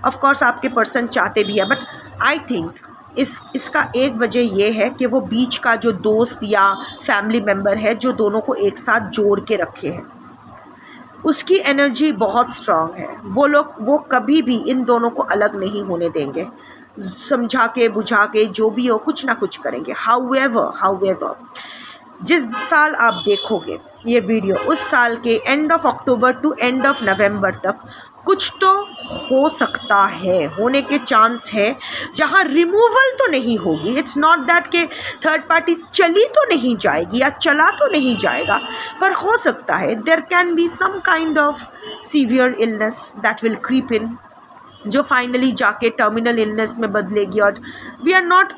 Of course आपके पर्सन चाहते भी है, बट आई थिंक इसका एक वजह ये है कि वो बीच का जो दोस्त या फैमिली मेम्बर है जो दोनों को एक साथ जोड़ के रखे हैं, उसकी एनर्जी बहुत स्ट्रांग है. वो कभी भी इन दोनों को अलग नहीं होने देंगे. समझा के बुझा के जो भी हो, कुछ ना कुछ करेंगे. हाउएवर जिस साल आप देखोगे ये वीडियो, उस साल के end of October to end of November तक कुछ तो हो सकता है, होने के चांस है, जहाँ रिमूवल तो नहीं होगी. इट्स नॉट दैट कि थर्ड पार्टी चली तो नहीं जाएगी या चला तो नहीं जाएगा, पर हो सकता है there can be some kind of severe illness that will creep in, जो फाइनली जाके टर्मिनल इलनेस में बदलेगी. और वी आर नॉट,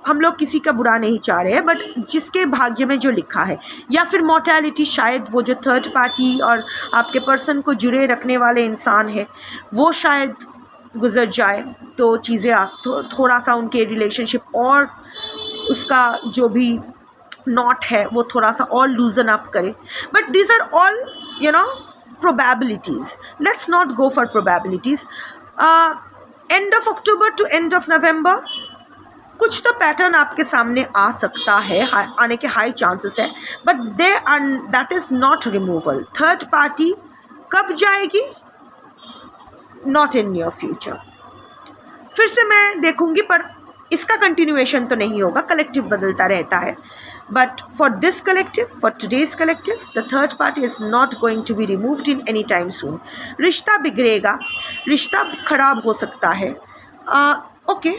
हम लोग किसी का बुरा नहीं चाह रहे हैं, बट जिसके भाग्य में जो लिखा है, या फिर मॉर्टैलिटी, शायद वो जो थर्ड पार्टी और आपके पर्सन को जुड़े रखने वाले इंसान है वो शायद गुजर जाए, तो चीज़ें थोड़ा सा उनके रिलेशनशिप और उसका जो भी नॉट है वो थोड़ा सा और लूजन अप करे. But these are all probabilities. Let's not go for probabilities. End of October to end of November, कुछ तो पैटर्न आपके सामने आ सकता है, आने के हाई चांसेस है, but that is not removal. Third party कब जाएगी? Not in near future. फिर से मैं देखूंगी, पर इसका कंटिन्यूएशन तो नहीं होगा, कलेक्टिव बदलता रहता है, but for this collective, for today's collective, the third party is not going to be removed in any time soon. रिश्ता बिगड़ेगा, रिश्ता खराब हो सकता है. Okay,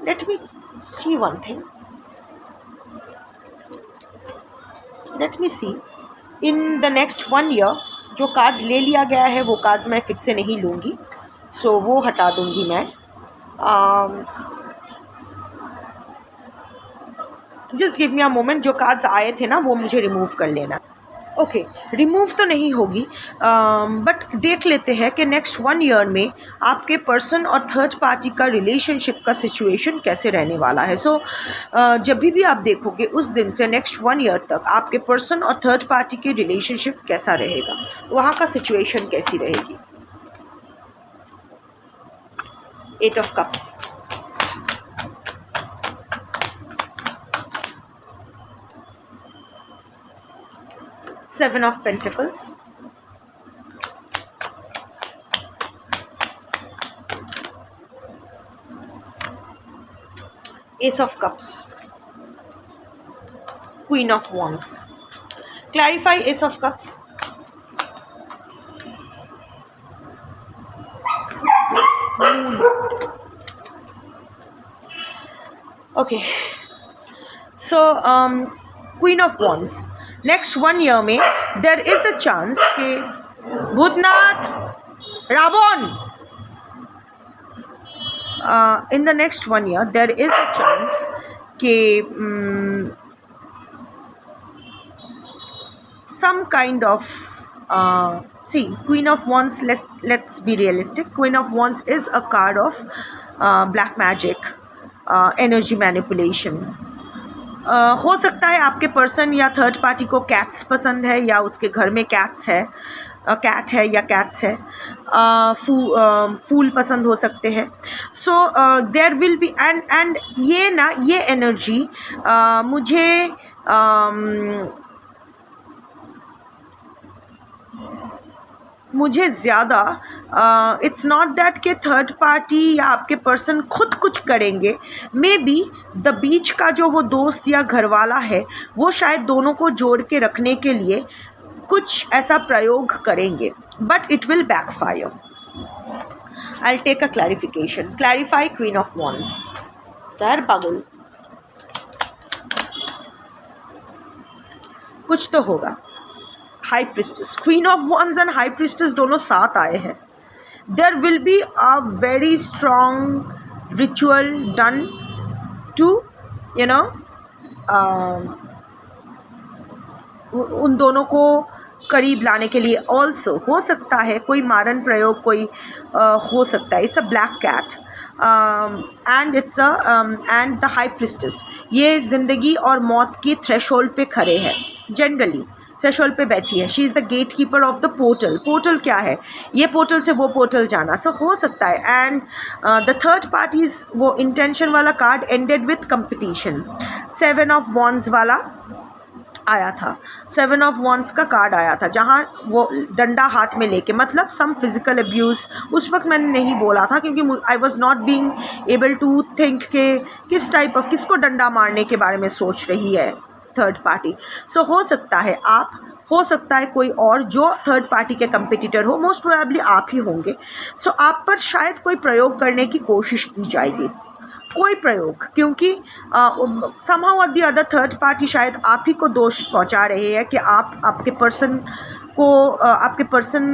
let me see one thing. Let me see in the next 1 year. जो cards ले लिया गया है वो कार्ड्स मैं फिर से नहीं लूँगी, सो वो हटा दूँगी मैं. Just give me a moment. जो कार्ड्स आए थे ना वो मुझे रिमूव कर लेना. ओके, रिमूव तो नहीं होगी, बट देख लेते हैं कि नेक्स्ट 1 ईयर में आपके पर्सन और थर्ड पार्टी का रिलेशनशिप का सिचुएशन कैसे रहने वाला है. सो जब भी आप देखोगे उस दिन से नेक्स्ट 1 ईयर तक आपके पर्सन और थर्ड पार्टी के रिलेशनशिप कैसा रहेगा, वहाँ का सिचुएशन कैसी रहेगी. 8 of cups, Seven of Pentacles, Ace of Cups, Queen of Wands. Clarify Ace of Cups. Moon. Okay, so Queen of Wands. Next 1 year में देर इज़ अ चांस कि Bhootnath Ravan, in the next 1 year there is a chance कि some kind of see, Queen of Wands, let's be realistic. Queen of Wands is a card of black magic, energy manipulation. हो सकता है आपके person या third party को cats पसंद है, या उसके घर में कैट्स है, कैट है या कैट्स है. फूल पसंद हो सकते हैं. So there will be and ये एनर्जी मुझे ज़्यादा इट्स नॉट दैट कि थर्ड पार्टी या आपके पर्सन खुद कुछ करेंगे. मे बी द बीच का जो वो दोस्त या घर वाला है वो शायद दोनों को जोड़ के रखने के लिए कुछ ऐसा प्रयोग करेंगे, but it will backfire. I will take a clarification. Clarify queen of wands. यार पागल, कुछ तो होगा. High priestess, queen of wands and high priestess दोनों साथ आए हैं. There will be a very strong ritual done to उन दोनों को करीब लाने के लिए. ऑल्सो हो सकता है कोई मारन प्रयोग कोई हो सकता है. It's a black cat and the high priestess. ये ज़िंदगी और मौत की थ्रेशोल्ड पे खड़े हैं. जनरली थ्रेशोल्ड पे बैठी है. She is the gatekeeper of the portal. Portal क्या है? ये पोर्टल से वो पोर्टल जाना. सो हो सकता है. एंड द थर्ड पार्टीज वो इंटेंशन वाला card ended with competition. 7 of wands वाला आया था. 7 ऑफ वॉन्ड्स का कार्ड आया था जहाँ वो डंडा हाथ में लेके, मतलब सम फिज़िकल अब्यूज़. उस वक्त मैंने नहीं बोला था क्योंकि I was not being able to think के किस टाइप ऑफ, किसको डंडा मारने के बारे में सोच रही है थर्ड पार्टी. सो हो सकता है आप, हो सकता है कोई और जो थर्ड पार्टी के कंपटीटर हो. मोस्ट प्रोबेबली आप ही होंगे. सो आप पर शायद कोई प्रयोग करने की कोशिश की जाएगी, कोई प्रयोग, क्योंकि समहाउ और द अदर थर्ड पार्टी शायद आप ही को दोष पहुंचा रहे हैं कि आप आपके पर्सन को, आपके पर्सन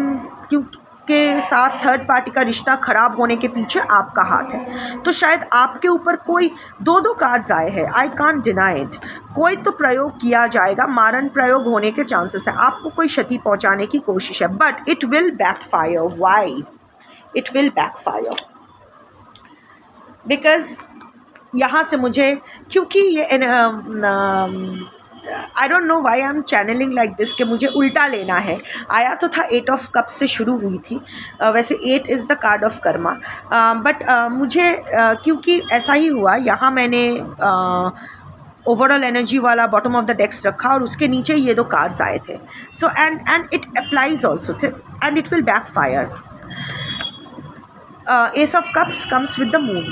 के साथ थर्ड पार्टी का रिश्ता ख़राब होने के पीछे आपका हाथ है. तो शायद आपके ऊपर कोई 2 कार्ड्स आए हैं. I can't deny it. कोई तो प्रयोग किया जाएगा, मारन प्रयोग होने के चांसेस है. आपको कोई क्षति पहुंचाने की कोशिश है, but it will backfire. Why it will backfire? Because यहाँ से मुझे, क्योंकि ये I don't know why I am channelling like this कि मुझे उल्टा लेना है. आया तो था 8 ऑफ कप्स से शुरू हुई थी. वैसे 8 is the card of Karma, but मुझे क्योंकि ऐसा ही हुआ, यहाँ मैंने ओवरऑल एनर्जी वाला बॉटम ऑफ द डेक्स रखा और उसके नीचे ये 2 कार्ड्स आए थे. So and it applies also and it will backfire. Ace of Cups comes with the moon.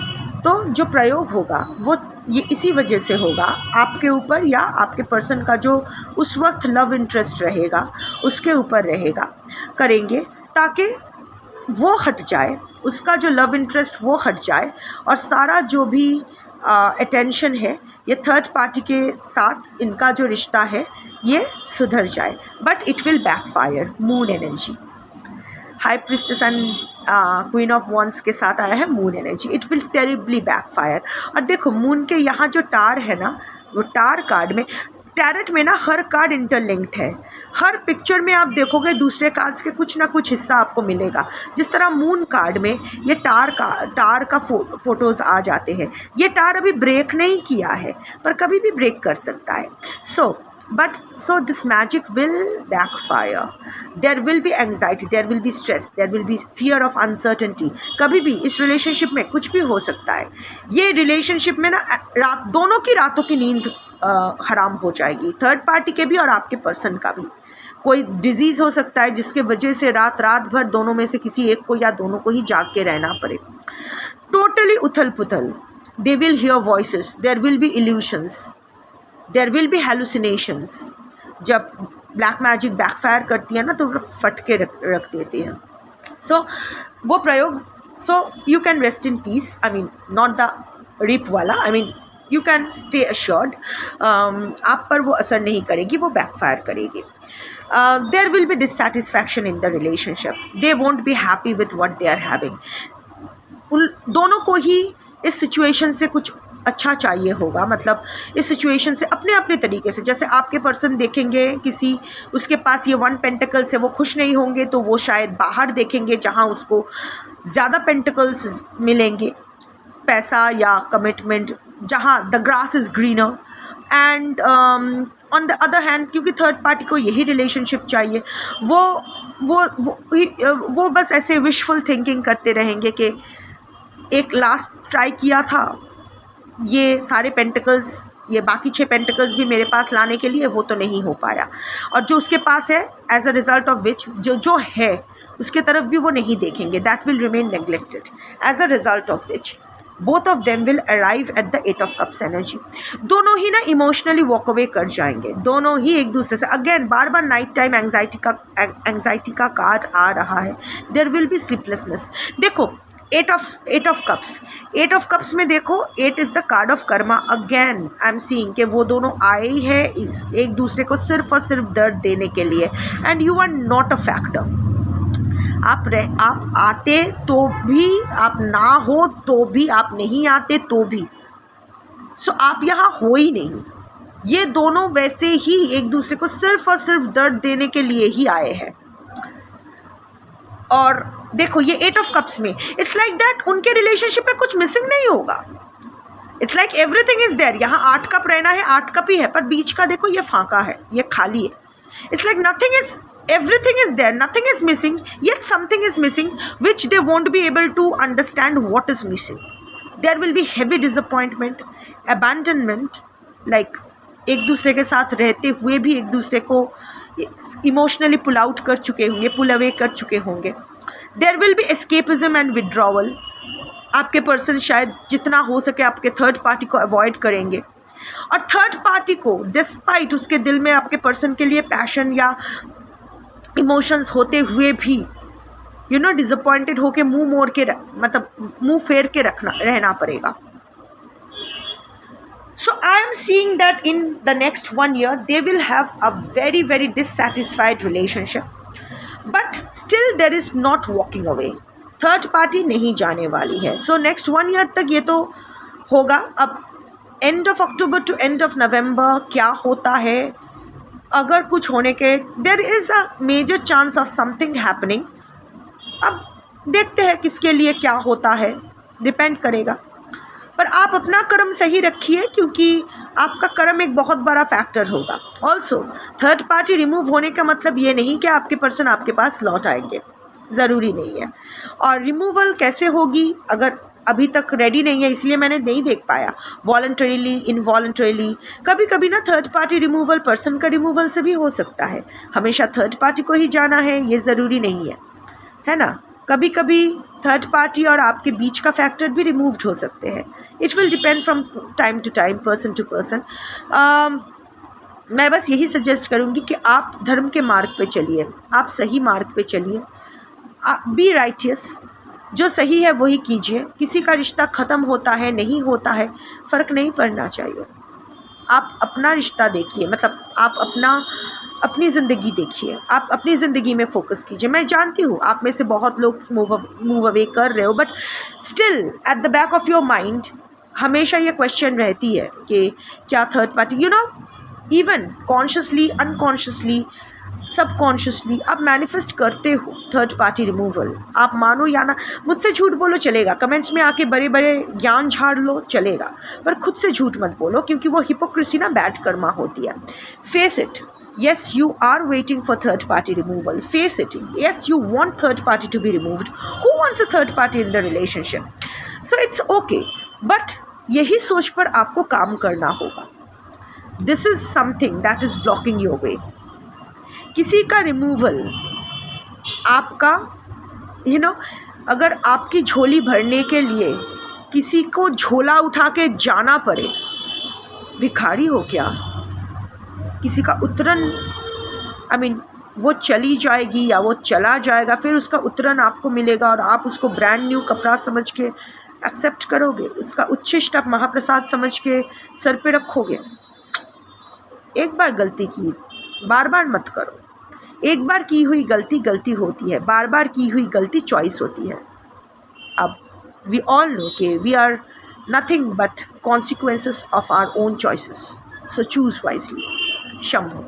तो जो प्रयोग होगा वो ये इसी वजह से होगा आपके ऊपर या आपके पर्सन का जो उस वक्त लव इंटरेस्ट रहेगा उसके ऊपर रहेगा, करेंगे ताकि वो हट जाए, उसका जो लव इंटरेस्ट वो हट जाए और सारा जो भी अटेंशन है ये थर्ड पार्टी के साथ इनका जो रिश्ता है ये सुधर जाए। But it will backfire. Moon energy, high priestess and queen of wands के साथ आया है moon energy. It will terribly backfire. और देखो मून के यहाँ जो टार है ना, वो टार कार्ड में, टैरेट में ना हर कार्ड इंटरलिंक्ड है। हर पिक्चर में आप देखोगे दूसरे कार्ड्स के कुछ ना कुछ हिस्सा आपको मिलेगा। जिस तरह मून कार्ड में ये टार का फोटोज़ आ जाते हैं। ये टार अभी ब्रेक नहीं किया है पर कभी भी ब्रेक कर सकता है। So this magic will backfire. There will be anxiety, there will be stress, there will be fear of uncertainty. कभी भी इस रिलेशनशिप में कुछ भी हो सकता है। ये रिलेशनशिप में ना दोनों की रातों की नींद हराम हो जाएगी, थर्ड पार्टी के भी और आपके पर्सन का भी। कोई डिजीज़ हो सकता है जिसके वजह से रात भर दोनों में से किसी एक को या दोनों को ही जाग के रहना पड़े। टोटली उथल पुथल। They will hear voices, there will be illusions, there will be hallucinations. जब ब्लैक मैजिक बैकफायर करती है ना तो फटके रख देती है। सो वो प्रयोग, so you can rest in peace. I mean not the RIP वाला, I mean you can stay assured. आप पर वो असर नहीं करेगी, वो बैकफायर करेगी। There will be dissatisfaction in the relationship, they won't be happy with what they are having. उन दोनों को ही इस सिचुएशन से कुछ अच्छा चाहिए होगा, मतलब इस सिचुएशन से अपने अपने तरीके से। जैसे आपके पर्सन देखेंगे किसी, उसके पास ये 1 पेंटिकल से वो खुश नहीं होंगे तो वो शायद बाहर देखेंगे जहाँ उसको ज़्यादा पेंटिकल्स मिलेंगे, पैसा या कमिटमेंट, जहाँ the grass is greener. And on the other hand, क्योंकि थर्ड पार्टी को यही रिलेशनशिप चाहिए, वो बस ऐसे विशफुल थिंकिंग करते रहेंगे कि एक लास्ट ट्राई किया था, ये सारे पेंटिकल्स, ये बाकी 6 पेंटिकल्स भी मेरे पास लाने के लिए, वो तो नहीं हो पाया। और जो उसके पास है as a result of which जो है उसके तरफ भी वो नहीं देखेंगे, that will remain neglected. As a result of which both of them will arrive at the 8 of cups energy. दोनों ही ना इमोशनली वॉक अवे कर जाएंगे, दोनों ही एक दूसरे से। अगेन बार बार नाइट टाइम एंग्जाइटी का कार्ड आ रहा है। There will be sleeplessness. देखो 8 ऑफ कप्स में देखो 8 is the card of karma. Again I am seeing कि वो दोनों आए ही है एक दूसरे को सिर्फ और सिर्फ दर्द देने के लिए। And you are not a factor. आप आते तो भी, आप ना हो तो भी, आप नहीं आते तो भी, सो आप यहाँ हो ही नहीं। ये दोनों वैसे ही एक दूसरे को सिर्फ और सिर्फ दर्द देने के लिए ही आए हैं। और देखो ये 8 ऑफ कप्स में इट्स लाइक दैट उनके रिलेशनशिप में कुछ मिसिंग नहीं होगा। It's like everything is there. यहाँ 8 कप रहना है, 8 कप ही है, पर बीच का देखो ये फांका है, ये खाली है। It's like nothing is, everything is there, nothing is missing, yet something is missing which they won't be able to understand what is missing. There will be heavy disappointment, abandonment, like एक दूसरे के साथ रहते हुए भी एक दूसरे को इमोशनली पुल आउट कर चुके होंगे, पुल अवे कर चुके होंगे। There will be escapism and withdrawal. आपके पर्सन शायद जितना हो सके आपके थर्ड पार्टी को अवॉइड करेंगे, और थर्ड पार्टी को डिस्पाइट उसके दिल में आपके पर्सन के लिए पैशन या इमोशंस होते हुए भी डिसअपॉइंटेड होके मुंह मोड़ के मतलब मुंह फेर के रहना पड़ेगा। So I am seeing that in the next 1 year they will have a very very dissatisfied relationship, but still there is not walking away. Third party नहीं जाने वाली है। So next 1 year तक ये तो होगा। अब end of October to end of November क्या होता है, अगर कुछ होने के there is a major chance of something happening. अब देखते हैं किसके लिए क्या होता है, डिपेंड करेगा। पर आप अपना कर्म सही रखिए, क्योंकि आपका कर्म एक बहुत बड़ा फैक्टर होगा। ऑल्सो थर्ड पार्टी रिमूव होने का मतलब ये नहीं कि आपके पर्सन आपके पास लौट आएंगे, ज़रूरी नहीं है। और रिमूवल कैसे होगी, अगर अभी तक रेडी नहीं है इसलिए मैंने नहीं देख पाया, वॉलंटरीली, इनवॉलंटरीली। कभी कभी ना थर्ड पार्टी रिमूवल पर्सन का रिमूवल से भी हो सकता है। हमेशा थर्ड पार्टी को ही जाना है ये ज़रूरी नहीं है ना। कभी कभी थर्ड पार्टी और आपके बीच का फैक्टर भी रिमूव्ड हो सकते हैं. It will depend from time to time, person to person. मैं बस यही सजेस्ट करूँगी कि आप धर्म के मार्ग पे चलिए, आप सही मार्ग पे चलिए, बी राइटियस, जो सही है वही कीजिए. किसी का रिश्ता ख़त्म होता है नहीं होता है फ़र्क नहीं पड़ना चाहिए. आप अपना रिश्ता देखिए, मतलब आप अपनी ज़िंदगी देखिए, आप अपनी ज़िंदगी में फ़ोकस कीजिए. मैं जानती हूँ आप में से बहुत लोग मूव अवे कर रहे हो, but still at the back of your mind हमेशा ये क्वेश्चन रहती है कि क्या third party, you know, even consciously, unconsciously, subconsciously आप मैनिफेस्ट करते हो थर्ड पार्टी रिमूवल. आप मानो या ना, मुझसे झूठ बोलो चलेगा, कमेंट्स में आके बड़े बड़े ज्ञान झाड़ लो चलेगा, पर खुद से झूठ मत बोलो, क्योंकि वो हिपोक्रेसी ना बैड कर्मा होती है. Face it. Yes, you are waiting for third party removal. Face it. Yes, you want third party to be removed. Who wants a third party in the relationship? So it's okay. But यही सोच पर आपको काम करना होगा. This is something that is blocking your way. किसी का removal आपका, अगर आपकी झोली भरने के लिए किसी को झोला उठा के जाना पड़े, भिखारी हो क्या? किसी का उतरन, वो चली जाएगी या वो चला जाएगा, फिर उसका उतरन आपको मिलेगा और आप उसको ब्रांड न्यू कपड़ा समझ के एक्सेप्ट करोगे, उसका उच्छिष्ट आप महाप्रसाद समझ के सर पे रखोगे. एक बार गलती की, बार बार मत करो. एक बार की हुई गलती होती है, बार बार की हुई गलती चॉइस होती है. अब वी ऑल नो कि we are nothing but consequences of our own choices. So choose wisely. Shambhu.